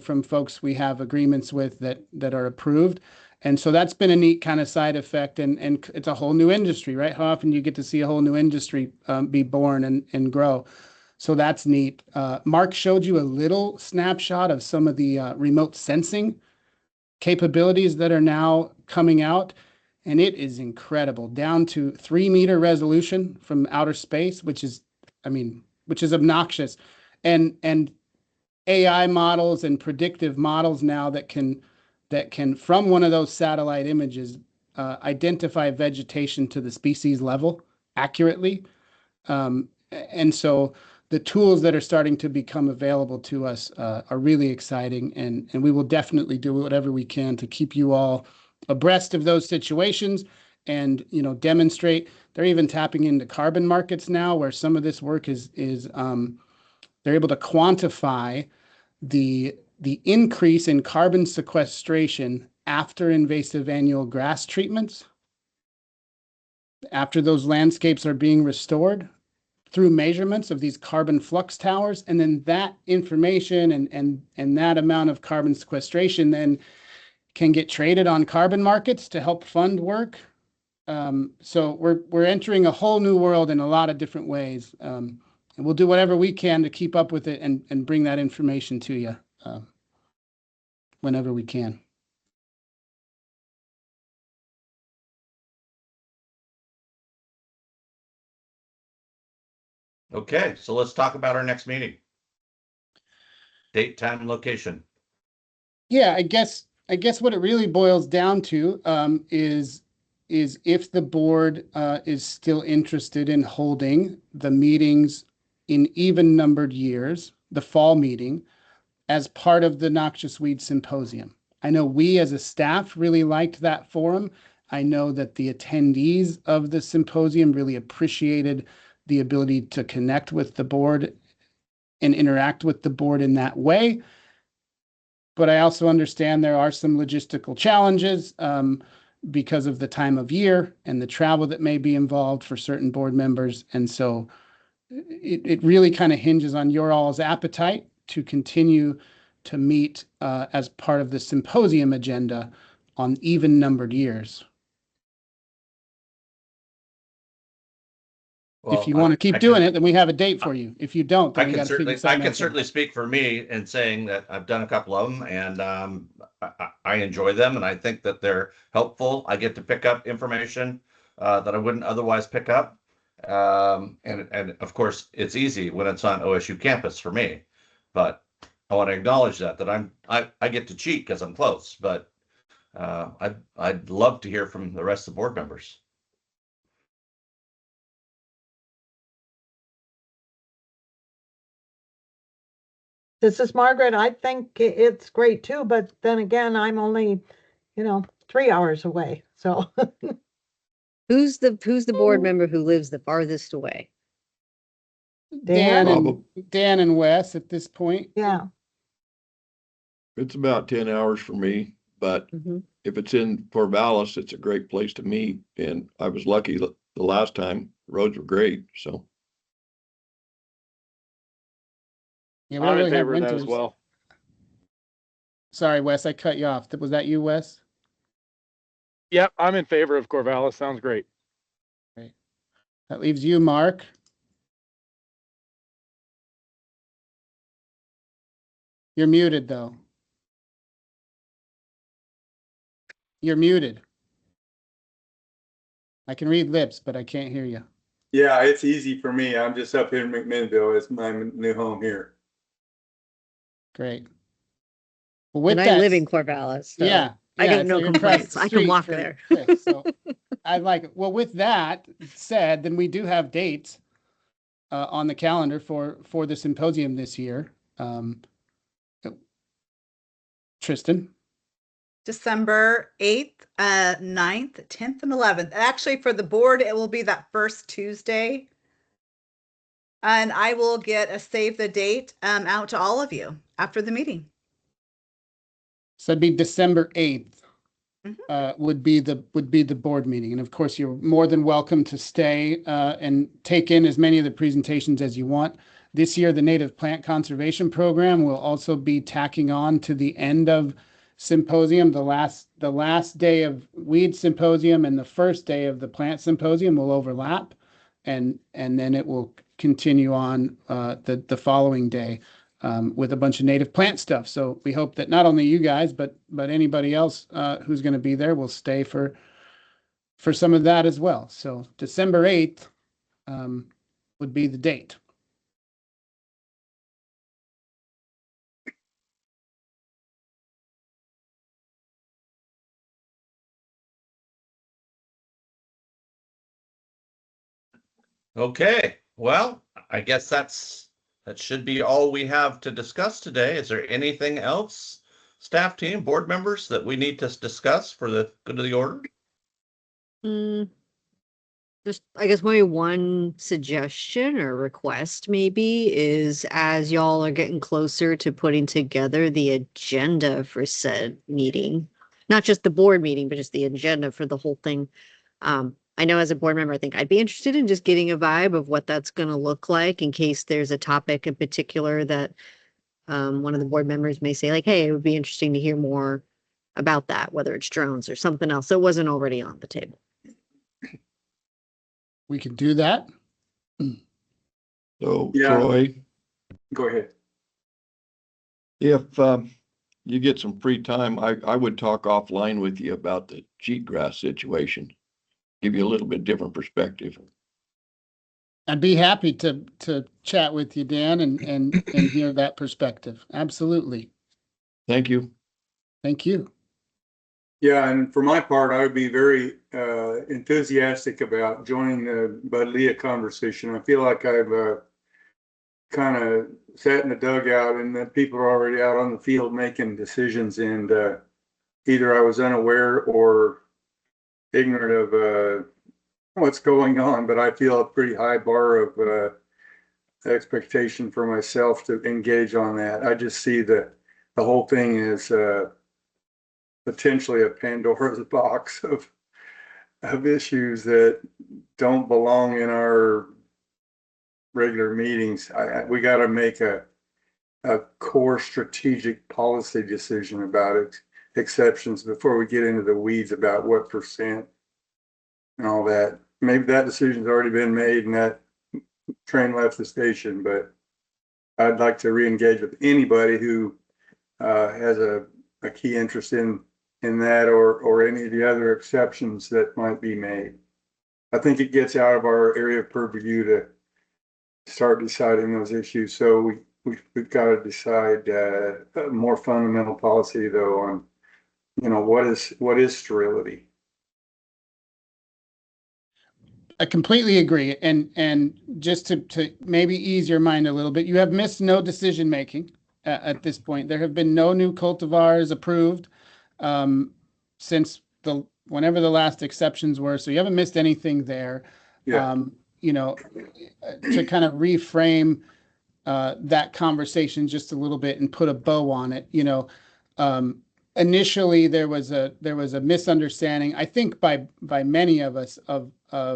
Speaker 1: from folks we have agreements with that are approved. And so that's been a neat kind of side effect, and it's a whole new industry, right? How often do you get to see a whole new industry be born and grow? So that's neat. Mark showed you a little snapshot of some of the remote sensing capabilities that are now coming out. And it is incredible, down to 3-meter resolution from outer space, which is obnoxious. And AI models and predictive models now that can from one of those satellite images identify vegetation to the species level accurately. And so the tools that are starting to become available to us are really exciting, and we will definitely do whatever we can to keep you all abreast of those situations and, you know, demonstrate. They're even tapping into carbon markets now, where some of this work is they're able to quantify the increase in carbon sequestration after invasive annual grass treatments, after those landscapes are being restored through measurements of these carbon flux towers. And then that information and that amount of carbon sequestration then can get traded on carbon markets to help fund work. So we're entering a whole new world in a lot of different ways. And we'll do whatever we can to keep up with it and bring that information to you whenever we can.
Speaker 2: Okay, so let's talk about our next meeting. Date, time, location.
Speaker 1: Yeah, I guess what it really boils down to is if the board is still interested in holding the meetings in even numbered years, the fall meeting, as part of the Noxious Weed Symposium. I know we as a staff really liked that forum. I know that the attendees of the symposium really appreciated the ability to connect with the board and interact with the board in that way. But I also understand there are some logistical challenges because of the time of year and the travel that may be involved for certain board members. And so it really kind of hinges on your all's appetite to continue to meet as part of the symposium agenda on even numbered years.
Speaker 2: Well,
Speaker 1: if you want to keep doing it, then we have a date for you. If you don't, then
Speaker 2: I
Speaker 1: we
Speaker 2: can
Speaker 1: got to figure
Speaker 2: certainly,
Speaker 1: something
Speaker 2: I can
Speaker 1: else out.
Speaker 2: certainly speak for me in saying that I've done a couple of them, and I enjoy them, and I think that they're helpful. I get to pick up information that I wouldn't otherwise pick up, and of course it's easy when it's on OSU campus for me. But I want to acknowledge that I get to cheat because I'm close. But I'd love to hear from the rest of the board members.
Speaker 11: This is Margaret. I think it's great too, but then again, I'm only, 3 hours away. So
Speaker 9: Who's the board member who lives the farthest away?
Speaker 1: Dan and Wes at this point.
Speaker 11: yeah,
Speaker 12: It's about 10 hours for me, but
Speaker 9: Mhm.
Speaker 12: if it's in Corvallis, it's a great place to meet. And I was lucky the last time, roads were great, so.
Speaker 1: Yeah, we don't
Speaker 13: I'm in
Speaker 1: really have
Speaker 13: favor of that as
Speaker 1: winters.
Speaker 13: well.
Speaker 1: Sorry, Wes, I cut you off. Was that you, Wes?
Speaker 13: Yep, I'm in favor of Corvallis. Sounds great.
Speaker 1: That leaves you, Mark. You're muted, though. You're muted. I can read lips, but I can't hear you.
Speaker 14: Yeah, it's easy for me. I'm just up here in McMinnville. It's my new home here.
Speaker 1: Great. Well, with
Speaker 9: And
Speaker 1: that,
Speaker 9: I live in Corvallis. So
Speaker 1: yeah,
Speaker 9: I
Speaker 1: yeah,
Speaker 9: got
Speaker 1: so
Speaker 9: no
Speaker 1: you're across
Speaker 9: complaints.
Speaker 1: the
Speaker 9: I can
Speaker 1: street
Speaker 9: walk
Speaker 1: from
Speaker 9: there.
Speaker 1: Chris, so I like it. Well, with that said, then we do have dates on the calendar for the symposium this year. Tristan.
Speaker 3: December 8th, 9th, 10th, and 11th. Actually, for the board, it will be that first Tuesday. And I will get a save the date out to all of you after the meeting.
Speaker 1: So it'd be December 8th would be the board meeting. And of course, you're more than welcome to stay and take in as many of the presentations as you want. This year, the Native Plant Conservation Program will also be tacking on to the end of symposium. The last day of weed symposium and the first day of the plant symposium will overlap, and then it will continue on the following day with a bunch of native plant stuff. So we hope that not only you guys, but anybody else who's going to be there will stay for some of that as well. So December 8th would be the date.
Speaker 2: Okay, well, I guess that should be all we have to discuss today. Is there anything else, staff team, board members, that we need to discuss for the good of the order?
Speaker 9: There's just, I guess maybe one suggestion or request maybe is as y'all are getting closer to putting together the agenda for said meeting, not just the board meeting, but just the agenda for the whole thing. I know as a board member, I think I'd be interested in just getting a vibe of what that's going to look like in case there's a topic in particular that one of the board members may say like, hey, it would be interesting to hear more about that, whether it's drones or something else that wasn't already on the table.
Speaker 1: We can do that.
Speaker 12: So
Speaker 14: Yeah.
Speaker 12: Troy,
Speaker 14: Go ahead.
Speaker 12: if you get some free time, I would talk offline with you about the cheatgrass situation. Give you a little bit different perspective.
Speaker 1: I'd be happy to chat with you, Dan, and hear that perspective. Absolutely.
Speaker 12: Thank you.
Speaker 1: Thank you.
Speaker 14: Yeah, and for my part, I would be very enthusiastic about joining the Buddleia conversation. I feel like I've kind of sat in the dugout and that people are already out on the field making decisions, and either I was unaware or ignorant of what's going on, but I feel a pretty high bar of expectation for myself to engage on that. I just see the whole thing as potentially a Pandora's box of issues that don't belong in our regular meetings. We got to make a core strategic policy decision about it, exceptions, before we get into the weeds about what percent and all that. Maybe that decision's already been made and that train left the station, but I'd like to re-engage with anybody who has a key interest in that or any of the other exceptions that might be made. I think it gets out of our area of purview to start deciding those issues. So we've got to decide a more fundamental policy though on, what is sterility.
Speaker 1: I completely agree. And just to maybe ease your mind a little bit, you have missed no decision making at this point. There have been no new cultivars approved since whenever the last exceptions were. So you haven't missed anything there.
Speaker 14: Yeah.
Speaker 1: To kind of reframe that conversation just a little bit and put a bow on it. Initially there was a misunderstanding, I think by many of us, of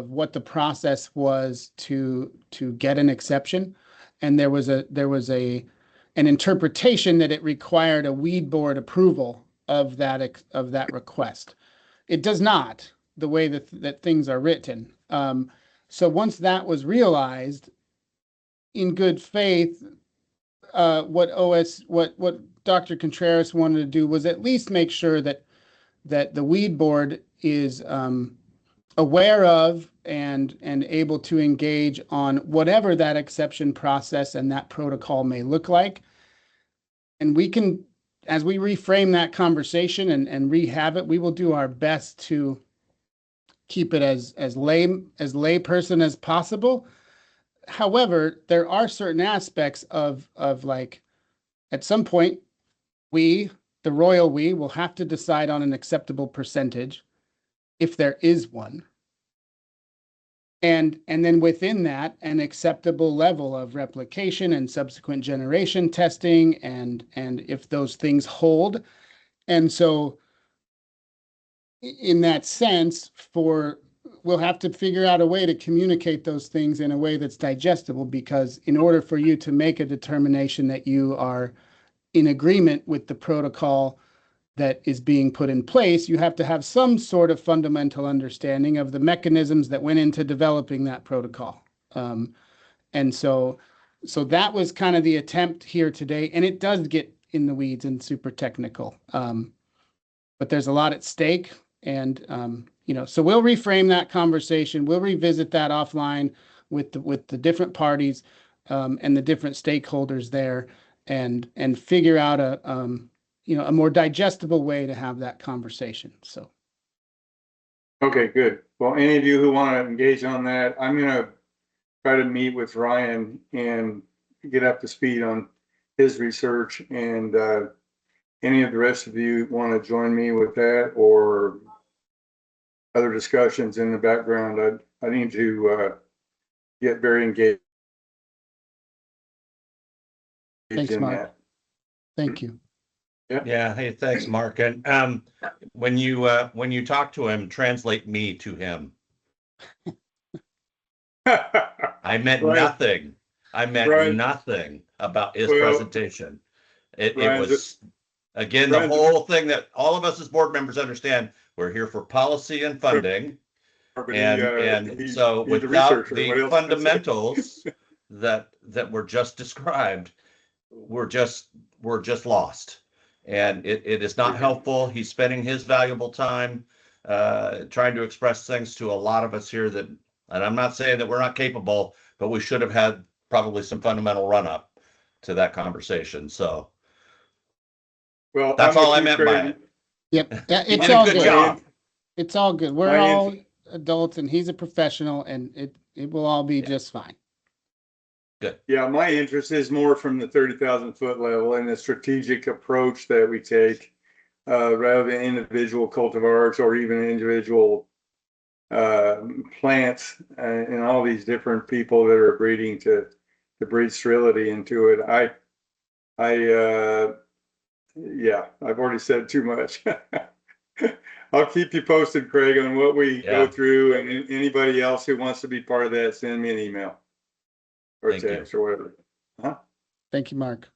Speaker 1: what the process was to get an exception, and there was an interpretation that it required a weed board approval of that request. It does not, the way that things are written. So once that was realized, in good faith, what Dr. Contreras wanted to do was at least make sure that the weed board is aware of and able to engage on whatever that exception process and that protocol may look like. And we can, as we reframe that conversation and rehab it, we will do our best to keep it as layperson as possible. However, there are certain aspects of like, at some point, the royal we will have to decide on an acceptable percentage, if there is one. And then within that, an acceptable level of replication and subsequent generation testing, and if those things hold. And so in that sense, we'll have to figure out a way to communicate those things in a way that's digestible, because in order for you to make a determination that you are in agreement with the protocol that is being put in place, you have to have some sort of fundamental understanding of the mechanisms that went into developing that protocol. And so that was kind of the attempt here today, and it does get in the weeds and super technical. But there's a lot at stake, and so we'll reframe that conversation. We'll revisit that offline with the different parties and the different stakeholders there, and figure out a more digestible way to have that conversation. So.
Speaker 14: Okay, good. Well, any of you who want to engage on that, I'm going to try to meet with Ryan and get up to speed on his research, and any of the rest of you want to join me with that or other discussions in the background, I need to get very engaged
Speaker 1: Thanks,
Speaker 14: in
Speaker 1: Mark.
Speaker 14: that.
Speaker 1: Thank you.
Speaker 2: Yeah. Hey, thanks, Mark. And when you talk to him, translate me to him. I meant
Speaker 14: Right.
Speaker 2: nothing. I meant
Speaker 14: Right.
Speaker 2: nothing about his
Speaker 14: Well,
Speaker 2: presentation. It
Speaker 14: Brian's
Speaker 2: was, again, the
Speaker 14: Brian's-
Speaker 2: whole thing that all of us as board members understand, we're here for policy and funding.
Speaker 14: but
Speaker 2: And
Speaker 14: he's
Speaker 2: so
Speaker 14: a
Speaker 2: without
Speaker 14: researcher. What
Speaker 2: the
Speaker 14: else can I say?
Speaker 2: fundamentals that were just described, we're just lost. And it is not helpful. He's spending his valuable time trying to express things to a lot of us here that, and I'm not saying that we're not capable, but we should have had probably some fundamental run up to that conversation. So
Speaker 14: Well,
Speaker 2: that's
Speaker 14: I'm
Speaker 2: all
Speaker 14: with
Speaker 2: I
Speaker 14: you,
Speaker 2: meant
Speaker 14: Craig.
Speaker 2: by it.
Speaker 1: Yep. Yeah,
Speaker 2: He
Speaker 1: it's
Speaker 2: did a
Speaker 1: all
Speaker 2: good
Speaker 1: good.
Speaker 2: job.
Speaker 1: It's all good. We're
Speaker 14: My
Speaker 1: all adults and he's a professional and it will all be just fine.
Speaker 2: Good.
Speaker 14: Yeah, my interest is more from the 30,000 foot level and the strategic approach that we take, rather than individual cultivars or even individual plants and all these different people that are breeding to breed sterility into it. Yeah, I've already said too much. I'll keep you posted, Craig, on what we go
Speaker 2: Yeah.
Speaker 14: through, and anybody else who wants to be part of that, send me an email or
Speaker 2: Thank you.
Speaker 14: text or whatever. Huh?
Speaker 1: Thank you, Mark.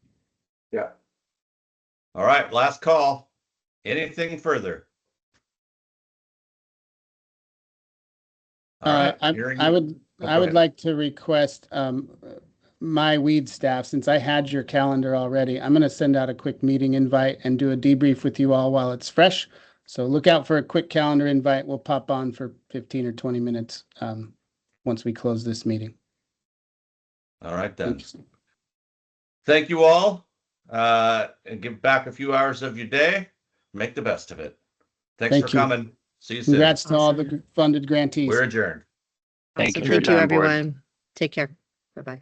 Speaker 14: Yeah.
Speaker 2: All right, last call. Anything further? All right, hearing
Speaker 1: I
Speaker 2: you.
Speaker 1: would
Speaker 2: Go
Speaker 1: I would
Speaker 2: ahead.
Speaker 1: like to request my weed staff, since I had your calendar already, I'm going to send out a quick meeting invite and do a debrief with you all while it's fresh. So look out for a quick calendar invite. We'll pop on for 15 or 20 minutes once we close this meeting.
Speaker 2: All right then.
Speaker 1: Thank you.
Speaker 2: Thank you all. And give back a few hours of your day. Make the best of it. Thanks
Speaker 1: Thank
Speaker 2: for
Speaker 1: you.
Speaker 2: coming. See you soon.
Speaker 1: Congrats to all the funded grantees.
Speaker 2: We're adjourned.
Speaker 9: Awesome. Thank you, everyone. Take care. Bye-bye.